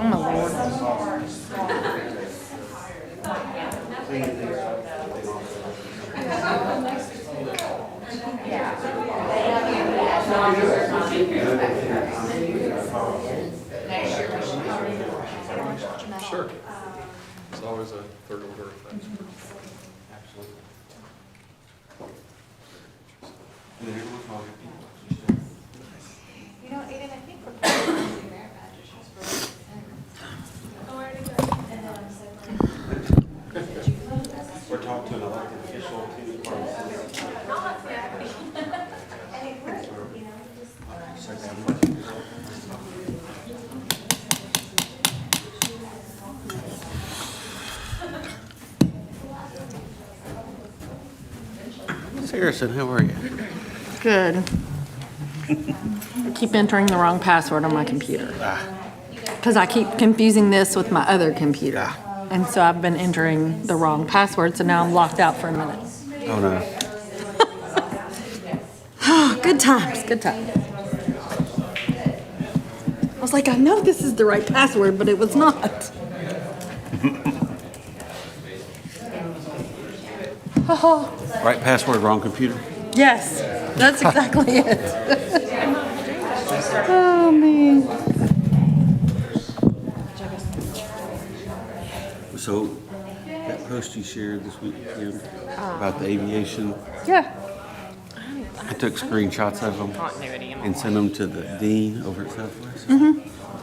Oh my Lord. Sure. It's always a third order effect. Absolutely. You know, Aiden, I think we're probably merit badges for We're talking to an elected official too. Miss Harrison, how are you? Good. I keep entering the wrong password on my computer. Because I keep confusing this with my other computer. And so I've been entering the wrong password, so now I'm locked out for a minute. Oh, no. Good times, good times. I was like, I know this is the right password, but it was not. Right password, wrong computer? Yes, that's exactly it. Oh, man. So, that post you shared this weekend about the aviation, Yeah. I took screenshots of them and sent them to the dean over at Southwest.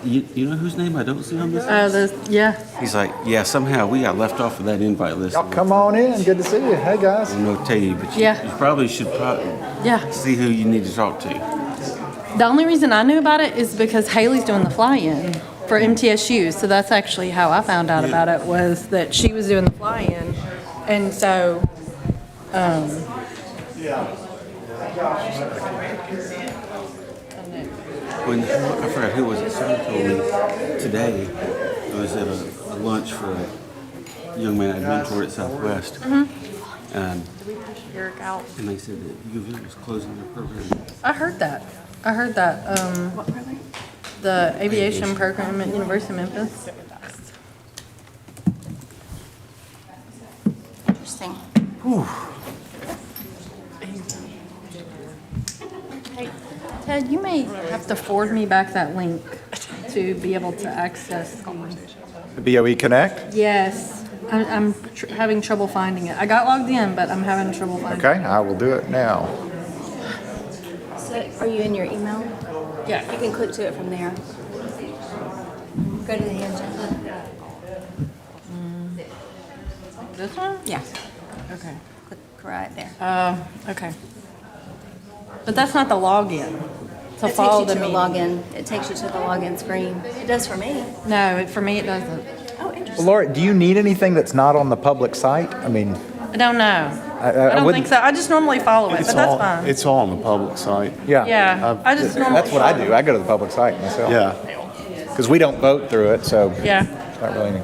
You know whose name I don't see on this? Yeah. He's like, yeah, somehow we got left off of that invite list. Y'all come on in. Good to see you. Hey, guys. I don't know what to tell you, but Yeah. you probably should Yeah. see who you need to talk to. The only reason I knew about it is because Haley's doing the fly-in for MTSU. So that's actually how I found out about it, was that she was doing the fly-in. And so, When I forgot who was it. Someone told me today. I was at a lunch for a young man I mentored at Southwest, and Eric out. they said that U of M was closing their program. I heard that. What program? The aviation program at University of Memphis. Interesting. Hey, Ted, you may have to forward me back that link to be able to access the. BOE Connect. Yes, I'm having trouble finding it. I got logged in, but I'm having trouble finding it. Okay, I will do it now. So are you in your email? Yeah. You can click to it from there. Go to the agenda. This one? Yeah, Okay. click right there. Okay. But that's not the login to It follow takes you the to the meeting. login. It takes you to the login screen. It does for me. No, for me it doesn't. Oh, Well, interesting. Laura, do you need anything that's not on the public site? I mean, I don't know. I I don't think wouldn't- so. I just normally follow it, but that's fine. It's all on the public site. yeah. Yeah, I just normally. That's what I follow do. I go to the public site myself. Yeah, Because we don't vote through it, so Yeah, it's not really any.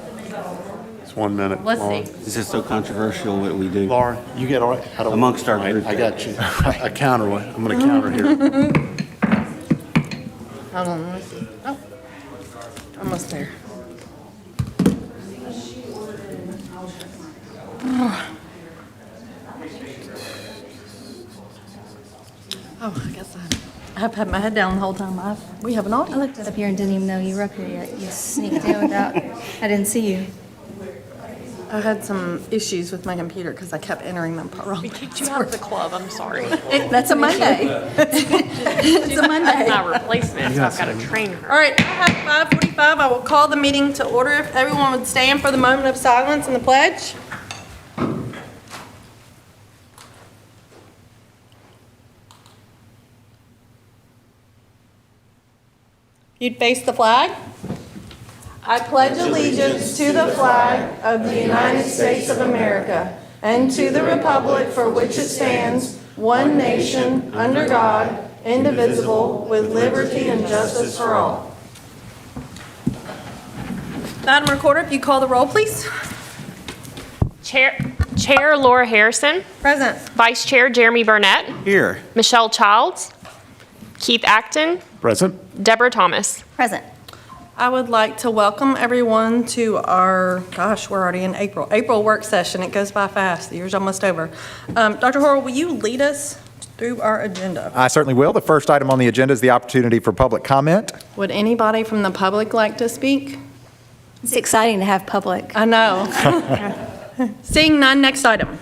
it's 1 minute let's long. see. Is it so controversial what we do? Laura, you get all right? I don't- Amongst our group. I got you. I counter one. I'm going to counter here. Hold on, let me see. Oh, almost there. Oh, I guess I've had my head down the whole time. We have an I audience. looked up here and didn't even know you were up here yet. You sneaked in without, I didn't see you. I had some issues with my computer because I kept entering them wrong. We kicked you out of the club, I'm sorry. That's a Monday. It's a Monday. My replacement, so I've got to train her. All right, I have 5:45. I will call the meeting to order. If everyone would stand for the moment of silence and the pledge. You'd face the flag. I pledge allegiance to the flag of the United States of America and to the republic for which it stands, one nation, under God, indivisible, with liberty and justice for all. Madam Recorder, if you call the roll, please. Chair Laura Harrison, Present. Vice Chair Jeremy Burnett, Here. Michelle Childs, Keith Acton, Present. Deborah Thomas. Present. I would like to welcome everyone to our, we're already in April work session. It goes by fast. The year's almost over. Dr. Horrell, will you lead us through our agenda? I certainly will. The first item on the agenda is the opportunity for public comment. Would anybody from the public like to speak? It's exciting to have public. I know. Seeing none, next item.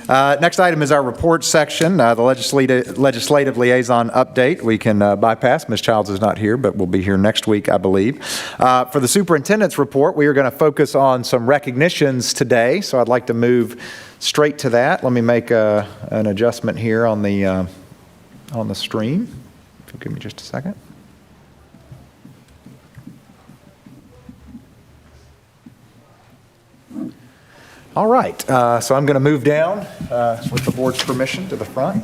Next item is our report section, the legislative liaison update. We can bypass. Ms. Childs is not here, but will be here next week, I believe. For the superintendent's report, we are going to focus on some recognitions today, so I'd like to move straight to that. Let me make an adjustment here on the stream. If you'll give me just a second. All right, so I'm going to move down with the board's permission to the front.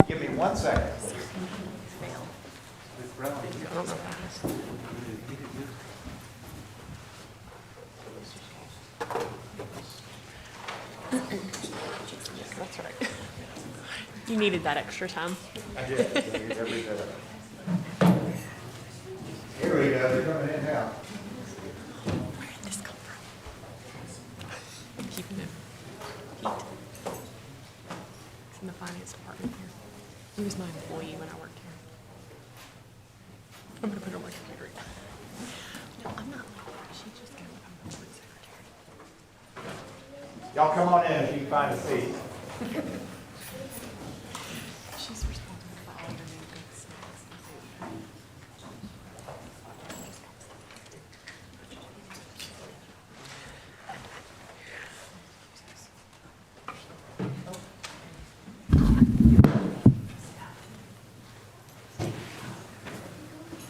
Give me 1 second. That's right. You needed that extra time. I did. Every day. Here we go. They're coming in now. Where did this come from? Keeping it heat. It's in the finance department here. He was my employee when I worked here. I'm gonna put her on my computer. No, I'm not. She just got I'm the board secretary. Y'all come on in if you can find a seat. She's responsible for all your new goods.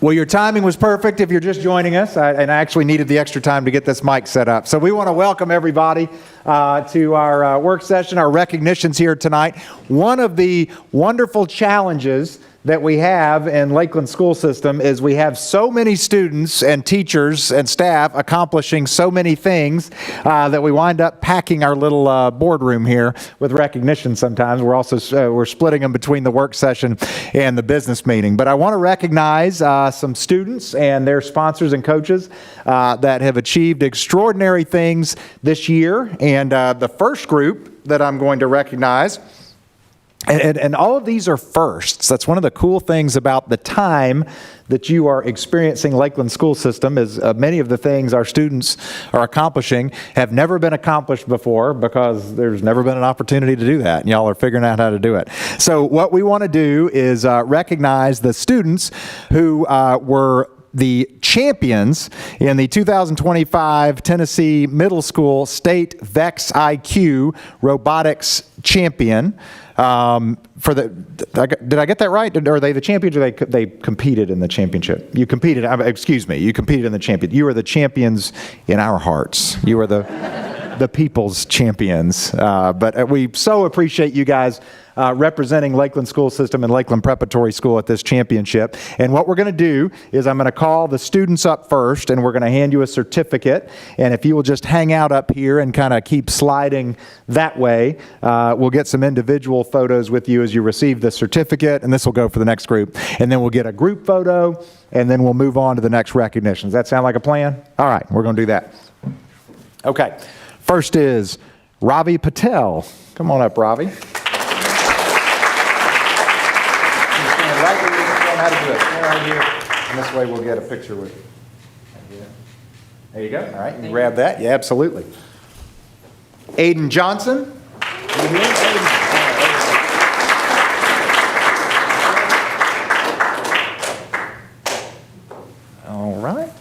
Well, your timing was perfect if you're just joining us, and I actually needed the extra time to get this mic set up. So we want to welcome everybody to our work session, our recognitions here tonight. One of the wonderful challenges that we have in Lakeland school system is we have so many students and teachers and staff accomplishing so many things that we wind up packing our little boardroom here with recognition sometimes. We're also we're splitting them between the work session and the business meeting. But I want to recognize some students and their sponsors and coaches that have achieved extraordinary things this year. And the first group that I'm going to recognize, and all of these are firsts. That's one of the cool things about the time that you are experiencing Lakeland school system is many of the things our students are accomplishing have never been accomplished before because there's never been an opportunity to do that, and y'all are figuring out how to do it. So what we want to do is recognize the students who were the champions in the 2025 Tennessee Middle School State VEX IQ Robotics Champion. Did I get that right? Are they the champions or they competed in the championship? You competed, you competed in the champion. You are the champions in our hearts. You are the people's champions. But we so appreciate you guys representing Lakeland School System and Lakeland Preparatory School at this championship. And what we're going to do is I'm going to call the students up first, and we're going to hand you a certificate. And if you will just hang out up here and kind of keep sliding that way, we'll get some individual photos with you as you receive the certificate, and this will go for the next group. And then we'll get a group photo, and then we'll move on to the next recognition. Does that sound like a plan? All right, we're going to do that. Okay, first is Ravi Patel. Come on up, Ravi. Right where you know how to do it. Stand right here, and this way we'll get a picture with you. There you go. All right, you can grab that. Yeah, absolutely. Aiden Johnson. You here? Aiden. All right.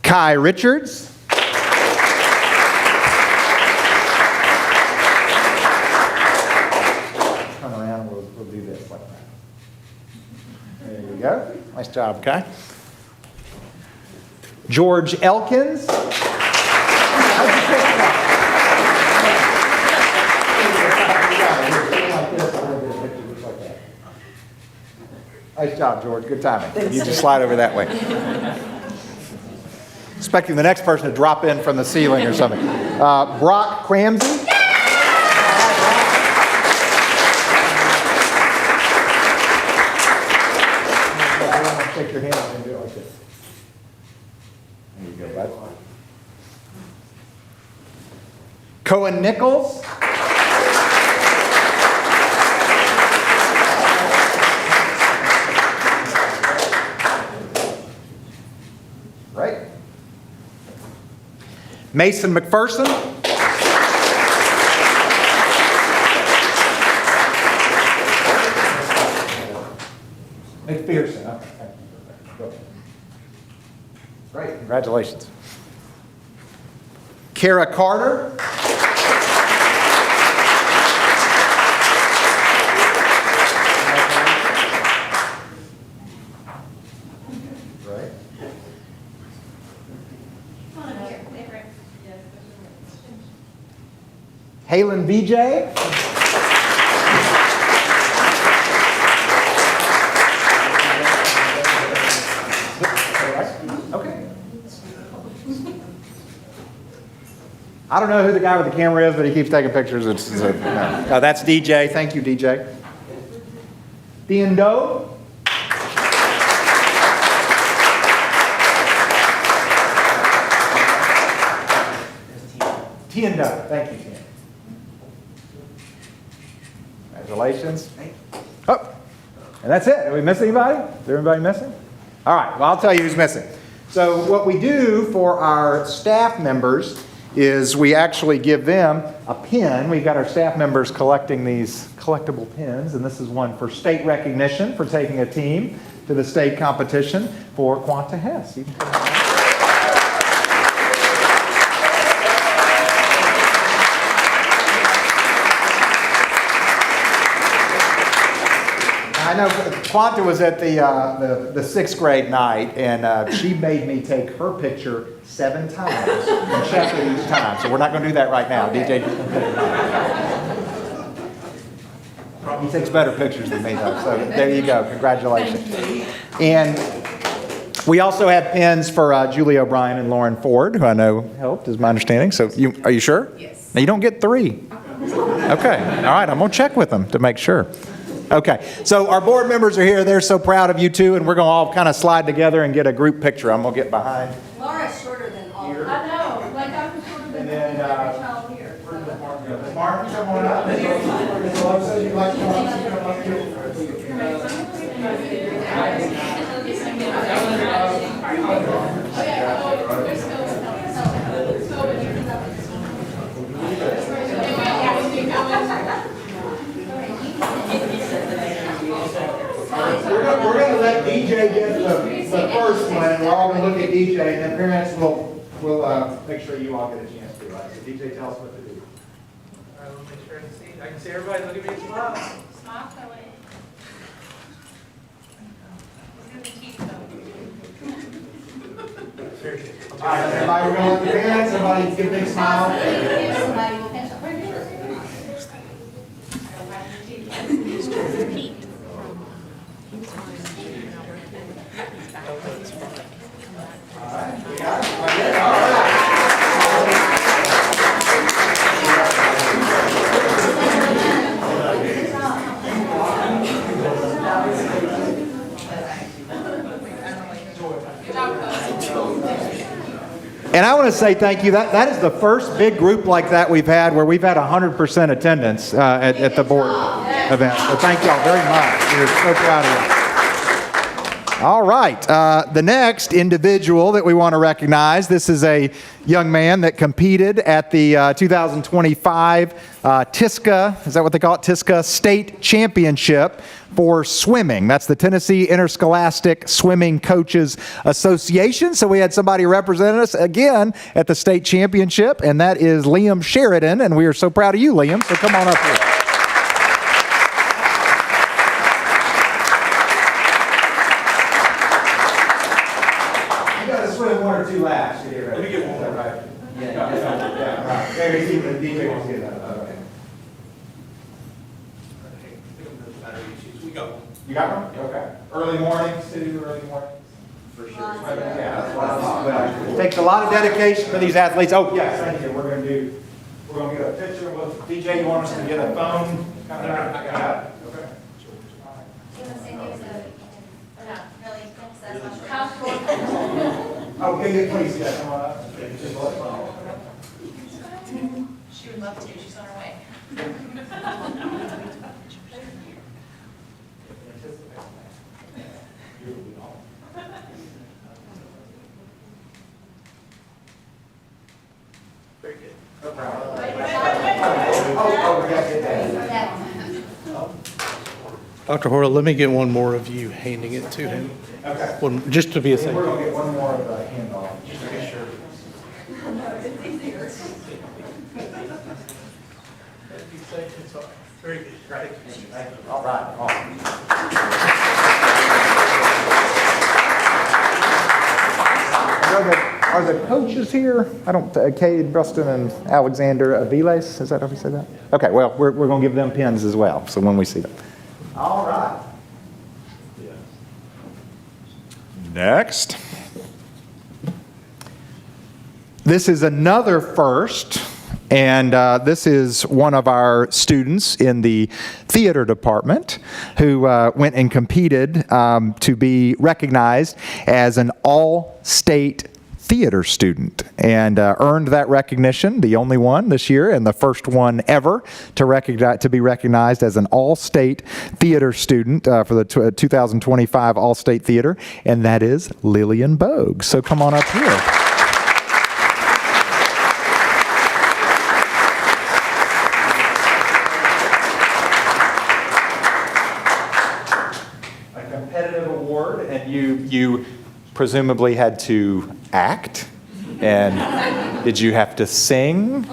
Kai Richards. There you go. Nice job, Kai. George Elkins. Nice job, George. Good timing. You just slide over that way. Expecting the next person to drop in from the ceiling or something. Brock Cramsey. Shake your hand and do it like this. There you go, bud. Cohen Nichols. Right. Mason McPherson. McPherson. Okay. Great. Congratulations. Kara Carter. Right. Halen VJ. Okay. I don't know who the guy with the camera is, but he keeps taking pictures. No, that's DJ. Thank you, DJ. Dean Doe. Tiendo. Thank you, Tiendo. Congratulations. Oh, and that's it. Did we miss anybody? Is everybody missing? All right, well, I'll tell you who's missing. So what we do for our staff members is we actually give them a pin. We've got our staff members collecting these collectible pins, and this is one for state recognition for taking a team to the state competition for Quanta Hess. You can put it on. I know Quanta was at the sixth grade night, and she made me take her picture 7 times and check it each time. So we're not going to do that right now. DJ he takes better pictures than me, though. So there you go. Congratulations. And we also have pins for Julie O'Brien and Lauren Ford, who I know helped, is my understanding. So are you sure? Yes. Now you don't get 3. Okay. All right. I'm going to check with them to make sure. Okay, so our board members are here. They're so proud of you two, and we're going to all kind of slide together and get a group picture. I'm going to get behind. Laura's shorter than all of Here. them. I know, like I'm shorter than every child here. Martin, come on up. Ms. Loza, you'd like to come up here? We're going to let DJ get the first one, and we're all going to look at DJ, and then parents will make sure you all get a chance to. Right? So DJ, tell us what to do. All right, let me make sure I can see everybody. Look at me and smile. Smile, Kelly. All right, everybody, we're going to let the parents, everybody give a big smile. Somebody will catch up. Right here. And I want to say thank you. That is the first big group like that we've had where we've had 100% attendance at the board event. So thank y'all very much. We're so proud of you. All right. The next individual that we want to recognize, this is a young man that competed at the 2025 TISCA, is that what they call it? TISCA State Championship for swimming. That's the Tennessee Interscholastic Swimming Coaches Association. So we had somebody represent us again at the state championship, and that is Liam Sheridan, and we are so proud of you, Liam. So come on up here. You got to swim 1 or 2 laps to get ready. Let me get one more. Right? Yeah, right. Very easy, but DJ wants to get that. Okay. We go. You got one? Okay. Early mornings too, early mornings? For sure. Yeah, that's what I thought. Well, it takes a lot of dedication for these athletes. Oh, yes, thank you. We're going to get a picture with DJ. You want us to get a phone? Kind of, okay. Oh, yeah, please, yeah, come on up. She would love to, she's on her way. Very good. No problem. Oh, yeah. Dr. Horla, let me get one more of you handing it to him. Okay. One, just to be a We're second. going to get one more of the handoff, just to be sure. Very good. Great. Thank you. All right. Awesome. Are the coaches here? I don't, Cade, Bruston, and Alexander Aviles, is that how we say that? Okay, well, we're going to give them pins as well, so when we see them. All right. Next. This is another first, and this is one of our students in the theater department who went and competed to be recognized as an all-state theater student and earned that recognition, the only one this year and the first one ever to be recognized as an all-state theater student for the 2025 All-State Theater, and that is Lillian Bogue. So come on up here. A competitive award, and you presumably had to act, and did you have to sing?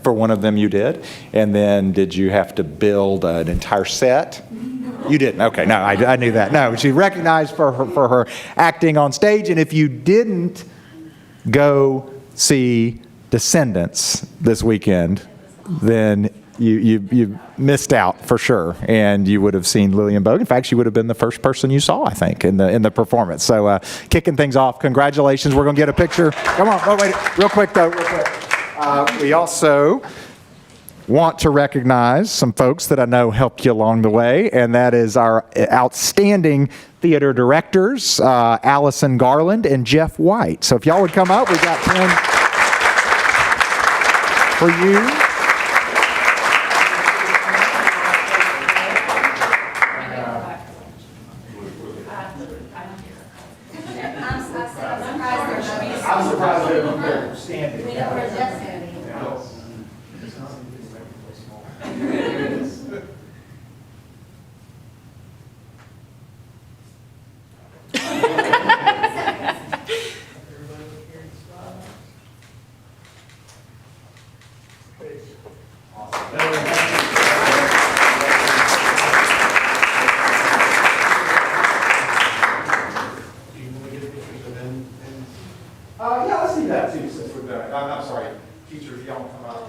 For one of them you did. And then did you have to build an entire set? You didn't. Okay, no, I knew that. No, she recognized for her acting on stage, and if you didn't go see Descendants this weekend, then you missed out for sure, and you would have seen Lillian Bogue. In fact, she would have been the first person you saw, I think, in the performance. So kicking things off, congratulations. We're going to get a picture. Come on. Oh, wait. Real quick, though. Real quick. We also want to recognize some folks that I know helped you along the way, and that is our outstanding theater directors, Allison Garland and Jeff White. So if y'all would come up, we got 10 for you. I'm surprised they're standing. We know where Jeff's standing. Yeah, let's see that too, since we've done it. I'm sorry, teachers, y'all come up.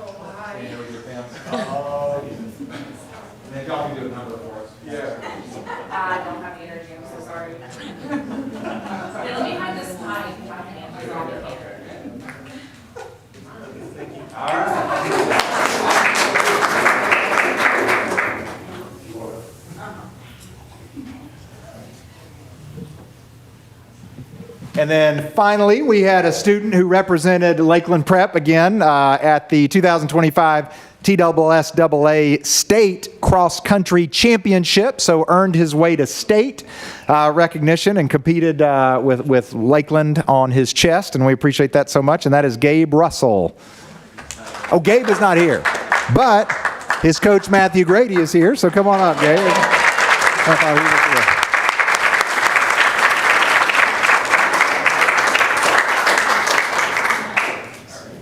Stand here with your pens. Oh, yeah. And then y'all can do a number for us. Yeah. I don't have the energy, I'm so sorry. Let me have this pie, if I can answer all of it. All right. And then finally, we had a student who represented Lakeland Prep again at the 2025 TSSAA State Cross Country Championship, so earned his way to state recognition and competed with Lakeland on his chest, and we appreciate that so much, and that is Gabe Russell. Oh, Gabe is not here, but his coach Matthew Grady is here, so come on up, Gabe.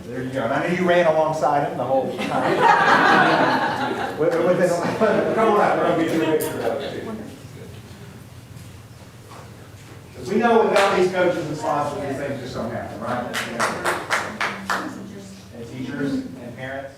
There you go. And I know you ran alongside him the whole time. Come on up. We're going to get you a picture of it, too. Because we know without these coaches and sponsors, these things just don't happen, right? And teachers and parents.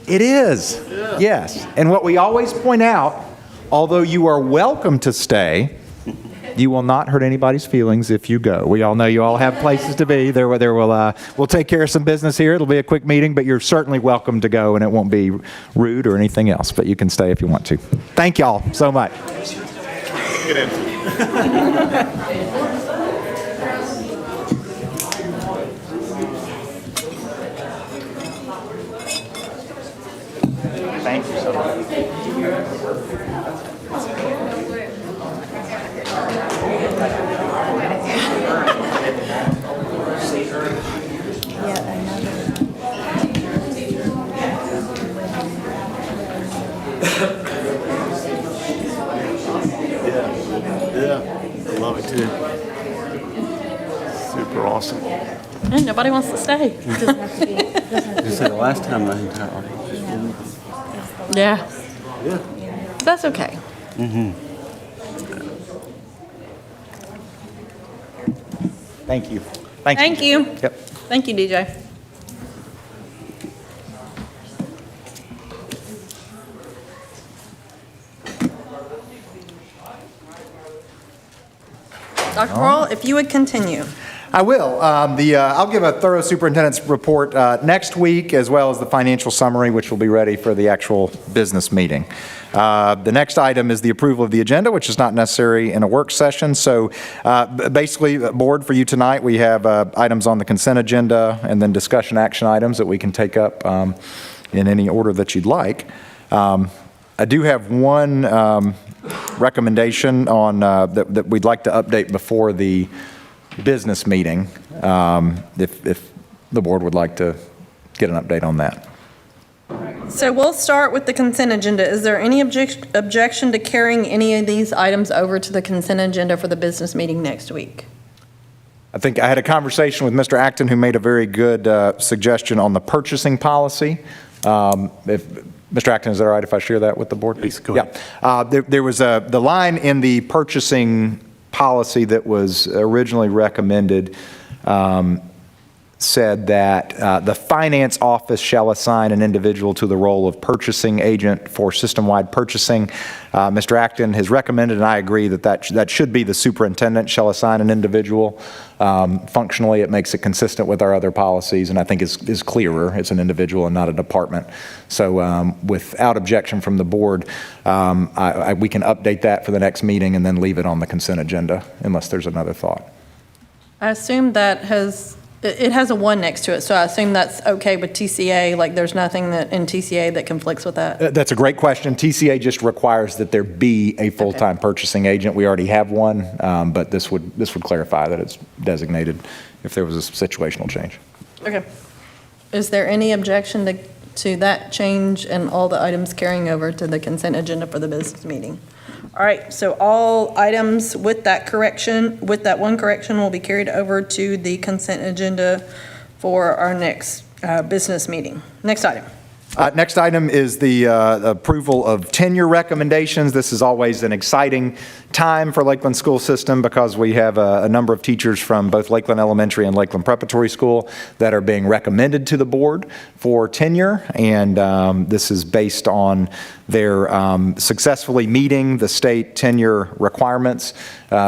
It is, yes. And what we always point out, although you are welcome to stay, you will not hurt anybody's feelings if you go. We all know you all have places to be. We'll take care of some business here. It'll be a quick meeting, but you're certainly welcome to go, and it won't be rude or anything else, but you can stay if you want to. Thank y'all so much. Thank you so much. Yeah, I love it too. Super awesome. And nobody wants to stay. They said the last time my entire audience was full. Yeah. Yeah. That's okay. Thank you. Thank you. Yep. Thank you, DJ. Dr. Pearl, if you would continue. I will. I'll give a thorough superintendent's report next week, as well as the financial summary, which will be ready for the actual business meeting. The next item is the approval of the agenda, which is not necessary in a work session. So basically, board, for you tonight, we have items on the consent agenda and then discussion action items that we can take up in any order that you'd like. I do have one recommendation on that we'd like to update before the business meeting, if the board would like to get an update on that. So we'll start with the consent agenda. Is there any objection to carrying any of these items over to the consent agenda for the business meeting next week? I think I had a conversation with Mr. Acton, who made a very good suggestion on the purchasing policy. If Mr. Acton, is that all right if I share that with the board? Please, go ahead. Yeah. There was the line in the purchasing policy that was originally recommended said that the finance office shall assign an individual to the role of purchasing agent for system-wide purchasing. Mr. Acton has recommended, and I agree, that should be the superintendent shall assign an individual. Functionally, it makes it consistent with our other policies, and I think is clearer. It's an individual and not a department. So without objection from the board, we can update that for the next meeting and then leave it on the consent agenda, unless there's another thought. I assume it has a 1 next to it, so I assume that's okay with TCA, like there's nothing that in TCA that conflicts with that? That's a great question. TCA just requires that there be a full-time purchasing agent. We already have one, but this would clarify that it's designated if there was a situational change. Okay. Is there any objection to that change and all the items carrying over to the consent agenda for the business meeting? All right, so all items with that one correction will be carried over to the consent agenda for our next business meeting. Next item. Next item is the approval of tenure recommendations. This is always an exciting time for Lakeland School System because we have a number of teachers from both Lakeland Elementary and Lakeland Preparatory School that are being recommended to the board for tenure, and this is based on their successfully meeting the state tenure requirements,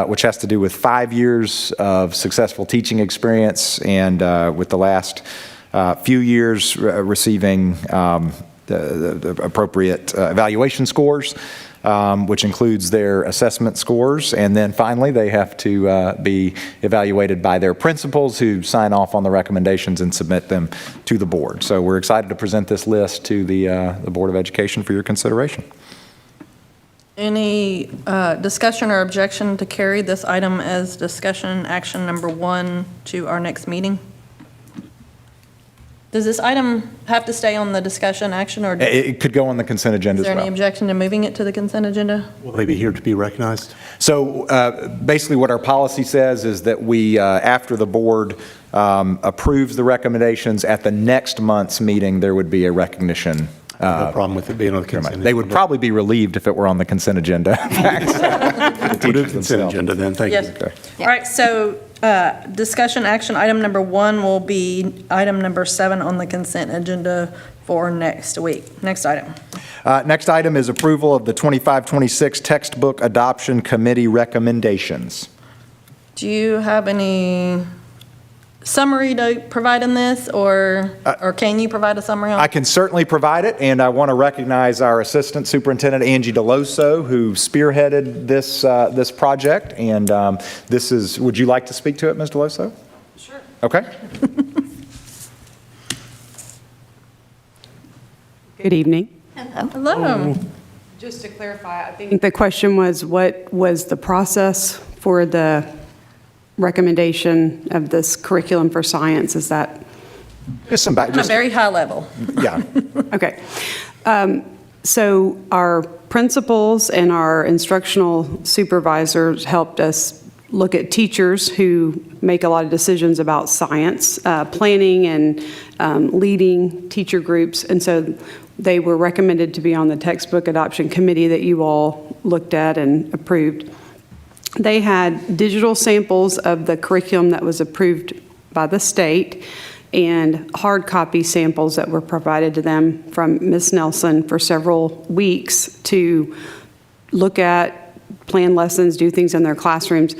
which has to do with 5 years of successful teaching experience, and with the last few years receiving the appropriate evaluation scores, which includes their assessment scores. And then finally, they have to be evaluated by their principals, who sign off on the recommendations and submit them to the board. So we're excited to present this list to the Board of Education for your consideration. Any discussion or objection to carry this item as discussion action number 1 to our next meeting? Does this item have to stay on the discussion action, or It could go on the consent agenda is as there well. any objection to moving it to the consent agenda? Will they be here to be recognized? So basically what our policy says is that we, after the board approves the recommendations, at the next month's meeting, there would be a recognition. No problem with it being on the consent agenda. They would probably be relieved if it were on the consent agenda. We'll do the consent agenda then, thank you. Yes. All right, so discussion action item number 1 will be item number 7 on the consent agenda for next week. Next item. Next item is approval of the 25-26 Textbook Adoption Committee recommendations. Do you have any summary to provide in this, or can you provide a summary on I it? can certainly provide it, and I want to recognize our Assistant Superintendent, Angie DeLoso, who spearheaded this project. And this is, would you like to speak to it, Ms. DeLoso? Sure. Okay. Good evening. Hello. Just to clarify, I think the question was, what was the process for the recommendation of this curriculum for science? Is that? Just some back. On a very high level. Yeah. Okay. So our principals and our instructional supervisors helped us look at teachers who make a lot of decisions about science, planning and leading teacher groups. And so they were recommended to be on the textbook adoption committee that you all looked at and approved. They had digital samples of the curriculum that was approved by the state and hard copy samples that were provided to them from Ms. Nelson for several weeks to look at, plan lessons, do things in their classrooms.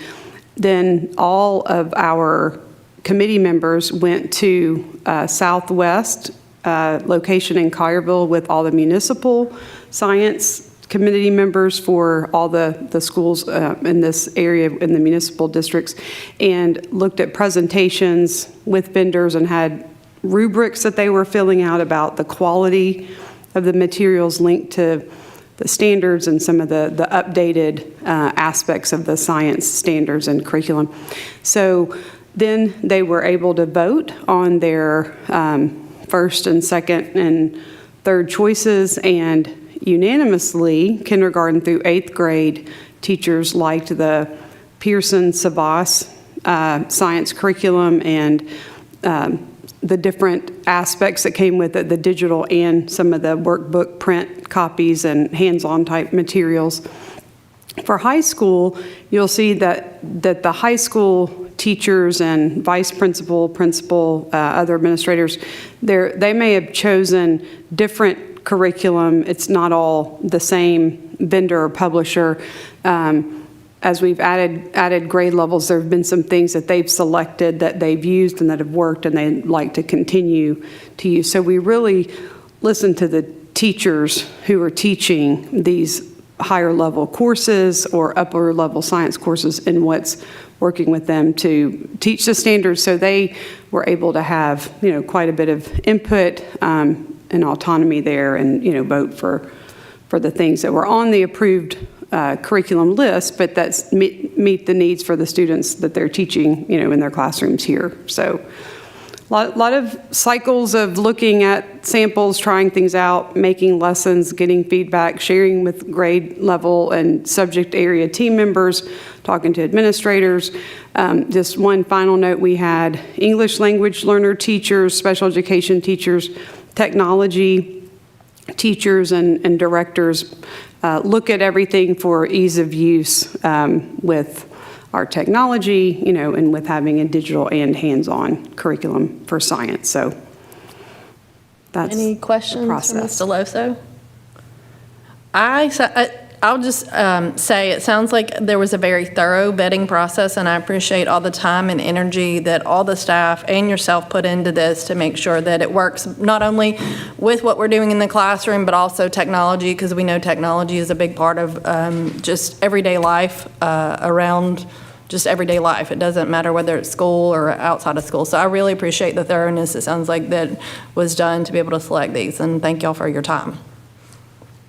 Then all of our committee members went to Southwest location in Collierville with all the municipal science committee members for all the schools in this area in the municipal districts, and looked at presentations with vendors and had rubrics that they were filling out about the quality of the materials linked to the standards and some of the updated aspects of the science standards and curriculum. So then they were able to vote on their first and second and third choices, and unanimously, kindergarten through 8th grade teachers liked the Pearson Savas science curriculum and the different aspects that came with it, the digital and some of the workbook print copies and hands-on type materials. For high school, you'll see that the high school teachers and vice principal, other administrators, they may have chosen different curriculum. It's not all the same vendor or publisher. As we've added grade levels, there have been some things that they've selected that they've used and that have worked and they'd like to continue to use. So we really listen to the teachers who are teaching these higher level courses or upper level science courses and what's working with them to teach the standards. So they were able to have, quite a bit of input and autonomy there, and, vote for the things that were on the approved curriculum list, but that's meet the needs for the students that they're teaching, in their classrooms here. So a lot of cycles of looking at samples, trying things out, making lessons, getting feedback, sharing with grade level and subject area team members, talking to administrators. Just one final note, we had English language learner teachers, special education teachers, technology teachers and directors look at everything for ease of use with our technology, and with having a digital and hands-on curriculum for science. So that's Any questions the for process. Ms. DeLoso? I'll just say it sounds like there was a very thorough vetting process, and I appreciate all the time and energy that all the staff and yourself put into this to make sure that it works not only with what we're doing in the classroom, but also technology, because we know technology is a big part of just everyday life around just everyday life. It doesn't matter whether it's school or outside of school. So I really appreciate the thoroughness it sounds like that was done to be able to select these, and thank y'all for your time.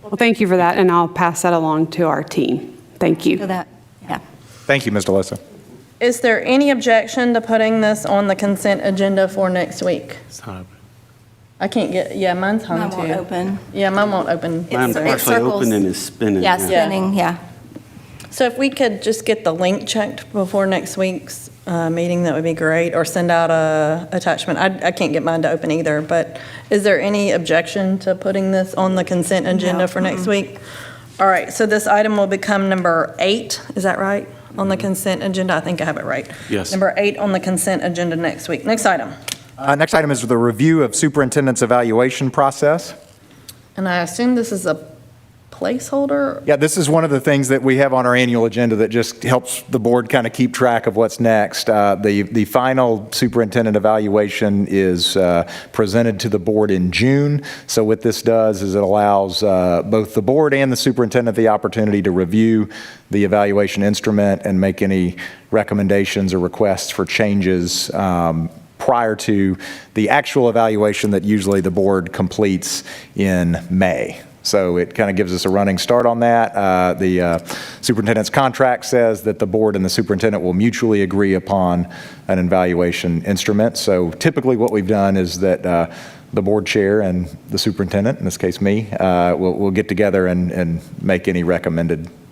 Well, thank you for that, and I'll pass that along to our team. Thank you. So that, yeah. Thank you, Ms. DeLoso. Is there any objection to putting this on the consent agenda for next week? It's not open. I can't get, yeah, mine's hung Mine too. won't open. Yeah, mine won't open. Mine's it partially circles. open and is spinning. Yeah, now. spinning, yeah. So if we could just get the link checked before next week's meeting, that would be great, or send out a attachment. I can't get mine to open either, but is there any objection to putting this on the consent agenda for next week? All right, so this item will become number 8, is that right? On the consent agenda, I think I have it right. Yes. Number 8 on the consent agenda next week. Next item. Next item is the review of superintendent's evaluation process. And I assume this is a placeholder? Yeah, this is one of the things that we have on our annual agenda that just helps the board kind of keep track of what's next. The final superintendent evaluation is presented to the board in June. So what this does is it allows both the board and the superintendent the opportunity to review the evaluation instrument and make any recommendations or requests for changes prior to the actual evaluation that usually the board completes in May. So it kind of gives us a running start on that. The superintendent's contract says that the board and the superintendent will mutually agree upon an evaluation instrument. So typically what we've done is that the board chair and the superintendent, in this case me, will get together and make any recommend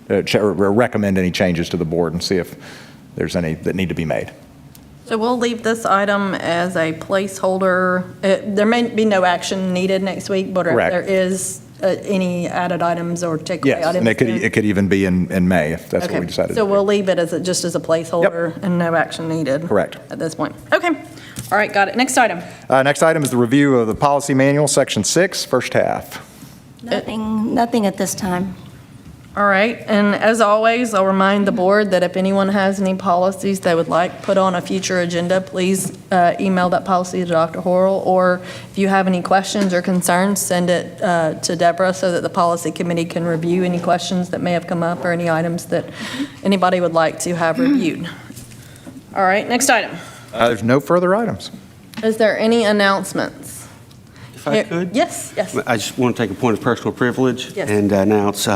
any changes to the board and see if there's any that need to be made. So we'll leave this item as a placeholder. There may be no action needed next week, but if Correct. there is any added items or takeaway Yes, items. and it could even be in May if that's what we decided. So we'll leave it as just as a placeholder and no action needed. Correct. At this point. Okay. All right, got it. Next item. Next item is the review of the policy manual, section 6, first half. Nothing at this time. All right, and as always, I'll remind the board that if anyone has any policies they would like put on a future agenda, please email that policy to Dr. Horrell, or if you have any questions or concerns, send it to Deborah so that the policy committee can review any questions that may have come up or any items that anybody would like to have reviewed. All right, next item. There's no further items. Is there any announcements? If I could? Yes. I just want to take a point of personal privilege Yes. and announce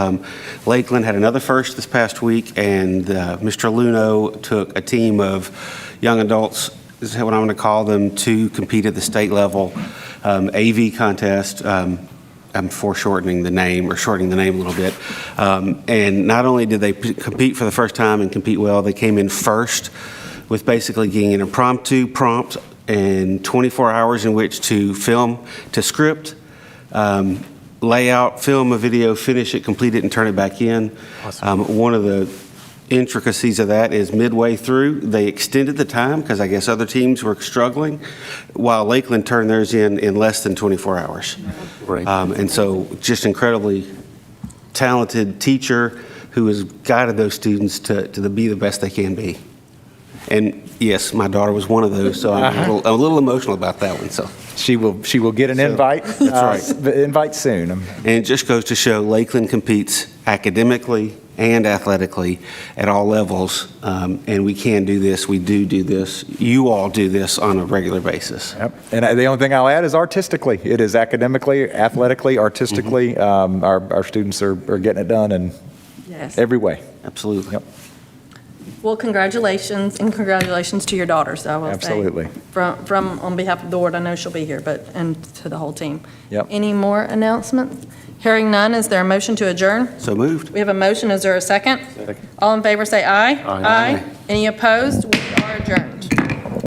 Lakeland had another first this past week, and Mr. Luno took a team of young adults, is what I'm going to call them, to compete at the state level AV contest. I'm foreshortening the name, or shortening the name a little bit. And not only did they compete for the first time and compete well, they came in first with basically getting an impromptu prompt and 24 hours in which to film, to script, lay out, film a video, finish it, complete it, and turn it back in. Awesome. One of the intricacies of that is midway through, they extended the time because I guess other teams were struggling, while Lakeland turned theirs in less than 24 hours. Right. And so just incredibly talented teacher who has guided those students to be the best they can be. And yes, my daughter was one of those, so I'm a little emotional about that one. So She will get an invite. That's right. The invite soon. And it just goes to show Lakeland competes academically and athletically at all levels, and we can do this. We do this. You all do this on a regular basis. Yep. And the only thing I'll add is artistically. It is academically, athletically, artistically. Our students are getting it done in every way. Absolutely. Yep. Well, congratulations, and congratulations to your daughters, I will say. Absolutely. From on behalf of the board, I know she'll be here, and to the whole team. Yep. Any more announcements? Hearing none, is there a motion to adjourn? So moved. We have a motion, is there a second? All in favor say aye. Aye. Any opposed?